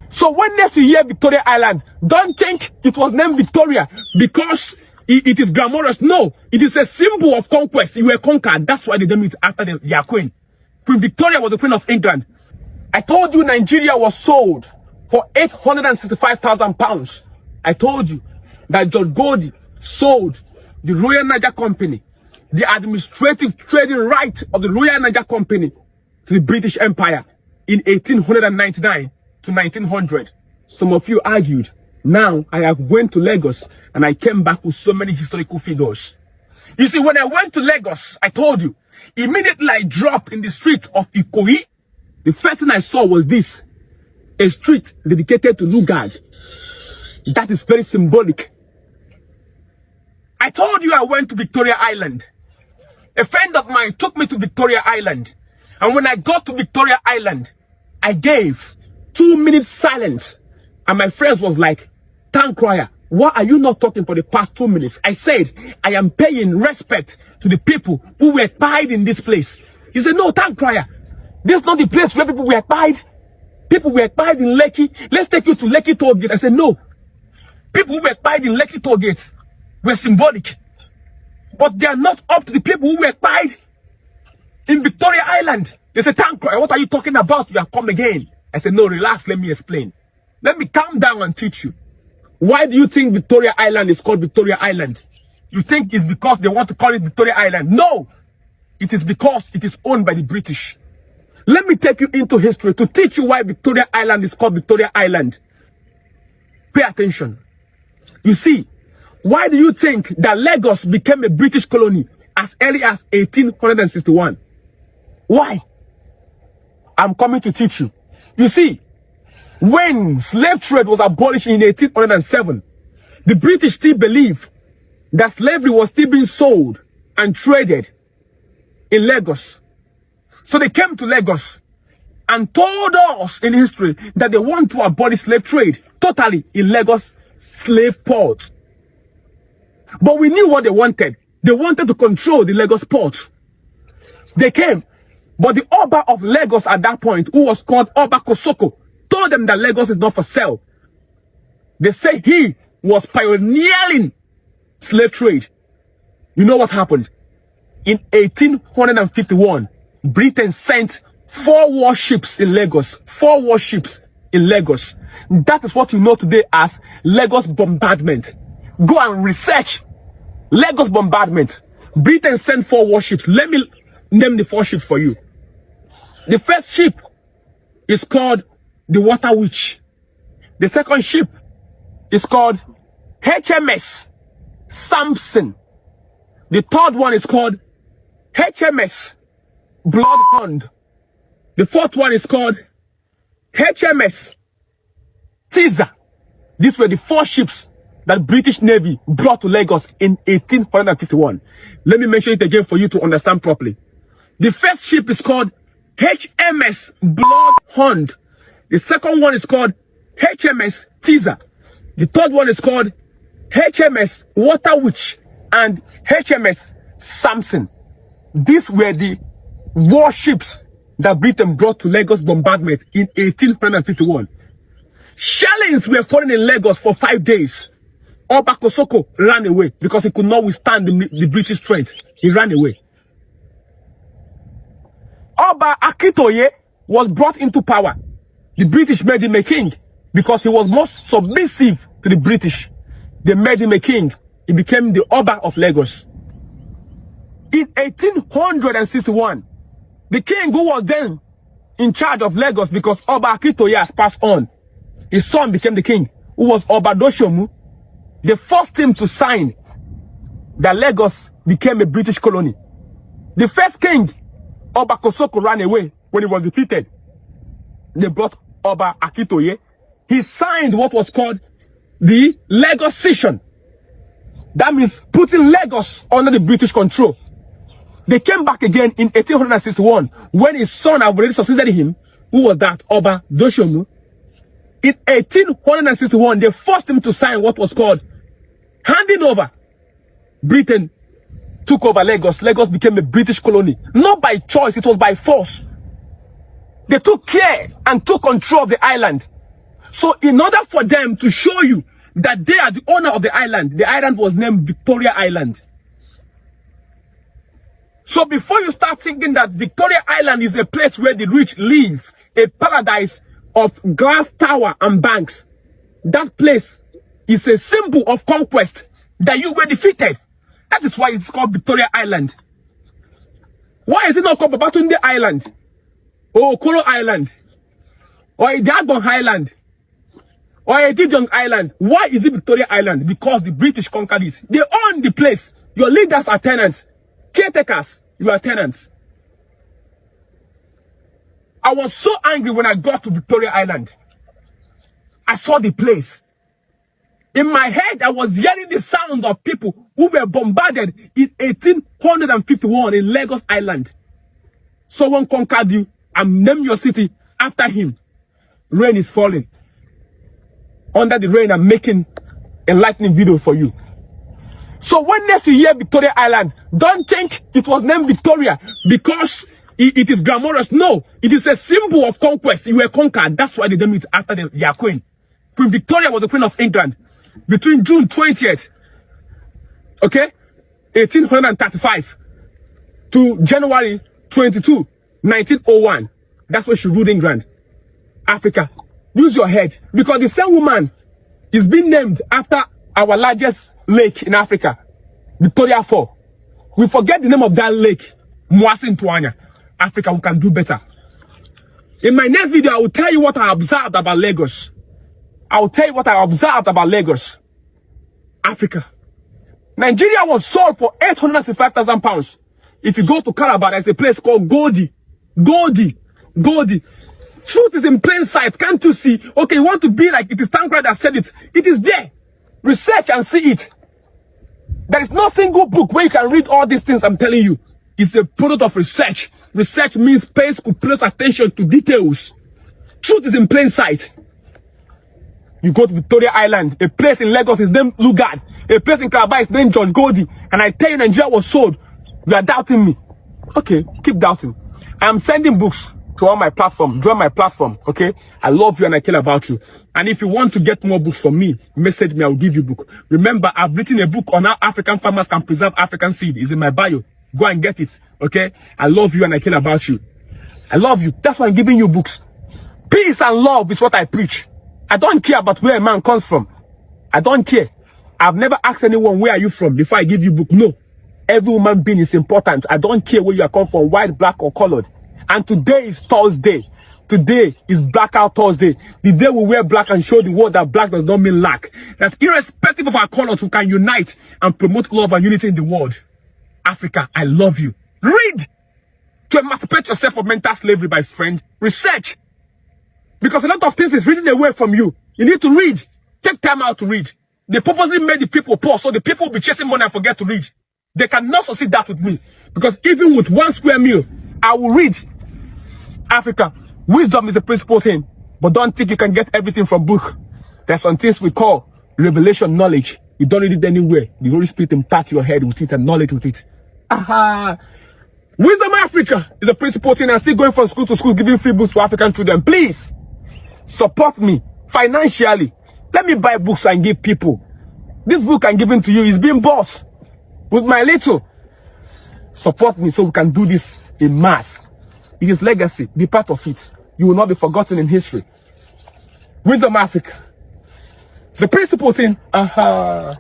So when next you hear Victoria Island, don't think it was named Victoria because it is glamorous. No, it is a symbol of conquest. You were conquered. That's why they named it after their queen. Queen Victoria was the Queen of England. I told you Nigeria was sold for £865,000. I told you that George Goldie sold the Royal Niger Company, the administrative trading right of the Royal Niger Company, to the British Empire in 1899 to 1900. Some of you argued. Now I have went to Lagos and I came back with so many historical figures. You see, when I went to Lagos, I told you, immediately I dropped in the street of Ikoyi. The first thing I saw was this, a street dedicated to Lugard. That is very symbolic. I told you I went to Victoria Island. A friend of mine took me to Victoria Island. And when I got to Victoria Island, I gave 2 minutes silence. And my friends was like, Town Crier, why are you not talking for the past 2 minutes? I said, I am paying respect to the people who were tied in this place. He said, no, Town Crier, this is not the place where people were tied. People were tied in Lekki. Let's take you to Lekki Toll Gate. I said, no. People who were tied in Lekki Toll Gate were symbolic. But they are not up to the people who were tied in Victoria Island. They said, Town Crier, what are you talking about? You have come again. I said, no, relax, let me explain. Let me calm down and teach you. Why do you think Victoria Island is called Victoria Island? You think it's because they want to call it Victoria Island? No! It is because it is owned by the British. Let me take you into history to teach you why Victoria Island is called Victoria Island. Pay attention. You see, why do you think that Lagos became a British colony as early as 1861? Why? I'm coming to teach you. You see, when slave trade was abolished in 1807, the British still believed that slavery was still being sold and traded in Lagos. So they came to Lagos and told us in history that they want to abolish slave trade totally in Lagos slave port. But we knew what they wanted. They wanted to control the Lagos port. They came, but the Oba of Lagos at that point, who was called Oba Kosoko, told them that Lagos is not for sale. They say he was pioneering slave trade. You know what happened? In 1851, Britain sent 4 warships in Lagos. 4 warships in Lagos. That is what you know today as Lagos bombardment. Go and research Lagos bombardment. Britain sent 4 warships. Let me name the 4 ships for you. The first ship is called the Water Witch. The second ship is called HMS Samson. The third one is called HMS Bloodhound. The fourth one is called HMS Caesar. These were the 4 ships that British Navy brought to Lagos in 1851. Let me mention it again for you to understand properly. The first ship is called HMS Bloodhound. The second one is called HMS Caesar. The third one is called HMS Water Witch and HMS Samson. These were the warships that Britain brought to Lagos bombardment in 1851. Shellings were falling in Lagos for 5 days. Oba Kosoko ran away because he could not withstand the British strength. He ran away. Oba Akitoye was brought into power. The British made him a king because he was most submissive to the British. They made him a king. He became the Oba of Lagos. In 1861, the king who was then in charge of Lagos, because Oba Akitoye has passed on, his son became the king, who was Oba Doshomu. They forced him to sign that Lagos became a British colony. The first king, Oba Kosoko, ran away when he was defeated. They brought Oba Akitoye. He signed what was called the Lagos Cession. That means putting Lagos under the British control. They came back again in 1861 when his son had already succeeded him, who was that Oba Doshomu. In 1861, they forced him to sign what was called handing over. Britain took over Lagos. Lagos became a British colony. Not by choice, it was by force. They took care and took control of the island. So in order for them to show you that they are the owner of the island was named Victoria Island. So before you start thinking that Victoria Island is a place where the rich live, a paradise of glass tower and banks, that place is a symbol of conquest that you were defeated. That is why it's called Victoria Island. Why is it not called Babatunde Island? Or Okoro Island? Or Idiagbon Island? Or Edidong Island? Why is it Victoria Island? Because the British conquered it. They own the place. Your leaders are tenants. Caretakers, you are tenants. I was so angry when I got to Victoria Island. I saw the place. In my head, I was hearing the sound of people who were bombarded in 1851 in Lagos Island. Someone conquered you and named your city after him. Rain is falling. Under the rain, I'm making a lightning video for you. So when next you hear Victoria Island, don't think it was named Victoria because it is glamorous. No, it is a symbol of conquest. You were conquered. That's why they named it after their queen. Queen Victoria was the queen of England between June 20th, okay, 1835 to January 22, 1901. That's when she ruled England. Africa, use your head, because the same woman is being named after our largest lake in Africa, Victoria Fall. We forget the name of that lake, Mwasi Ntwanya. Africa, we can do better. In my next video, I will tell you what I observed about Lagos. I will tell you what I observed about Lagos. Africa. Nigeria was sold for 865,000 pounds. If you go to Calabar, there's a place called Goldie. Goldie. Truth is in plain sight. Can't you see? Okay, you want to be like it is Tancred that said it. It is there. Research and see it. There is no single book where you can read all these things I'm telling you. It's a product of research. Research means place attention to details. Truth is in plain sight. You go to Victoria Island, a place in Lagos is named Lugard, a place in Calabar is named John Goldie, and I tell you Nigeria was sold. You are doubting me. Okay, keep doubting. I am sending books to all my platform. Join my platform, okay? I love you and I care about you. And if you want to get more books from me, message me, I will give you a book. Remember, I've written a book on how African farmers can preserve African seed. It's in my bio. Go and get it, okay? I love you and I care about you. I love you. That's why I'm giving you books. Peace and love is what I preach. I don't care about where a man comes from. I don't care. I've never asked anyone, where are you from, before I give you book. No. Every human being is important. I don't care where you are come from, white, black, or colored. And today is Thursday. Today is Blackout Thursday. The day we wear black and show the world that black does not mean lack. That irrespective of our colors, we can unite and promote love and unity in the world. Africa, I love you. Read! To emancipate yourself from mental slavery, my friend. Research! Because a lot of things is reading away from you. You need to read. Take time out to read. They purposely made the people poor, so the people will be chasing money and forget to read. They cannot succeed that with me. Because even with one square meal, I will read. Africa, wisdom is the principal thing. But don't think you can get everything from book. There's some things we call revelation knowledge. You don't read it anywhere. The Holy Spirit impart your head with it and knowledge with it. Aha! Wisdom Africa is the principal thing. I'm still going from school to school, giving free books to African children. Please, support me financially. Let me buy books and give people. This book I'm giving to you is being bought with my little. Support me so we can do this in mass. It is legacy. Be part of it. You will not be forgotten in history. Wisdom Africa. The principal thing. Aha.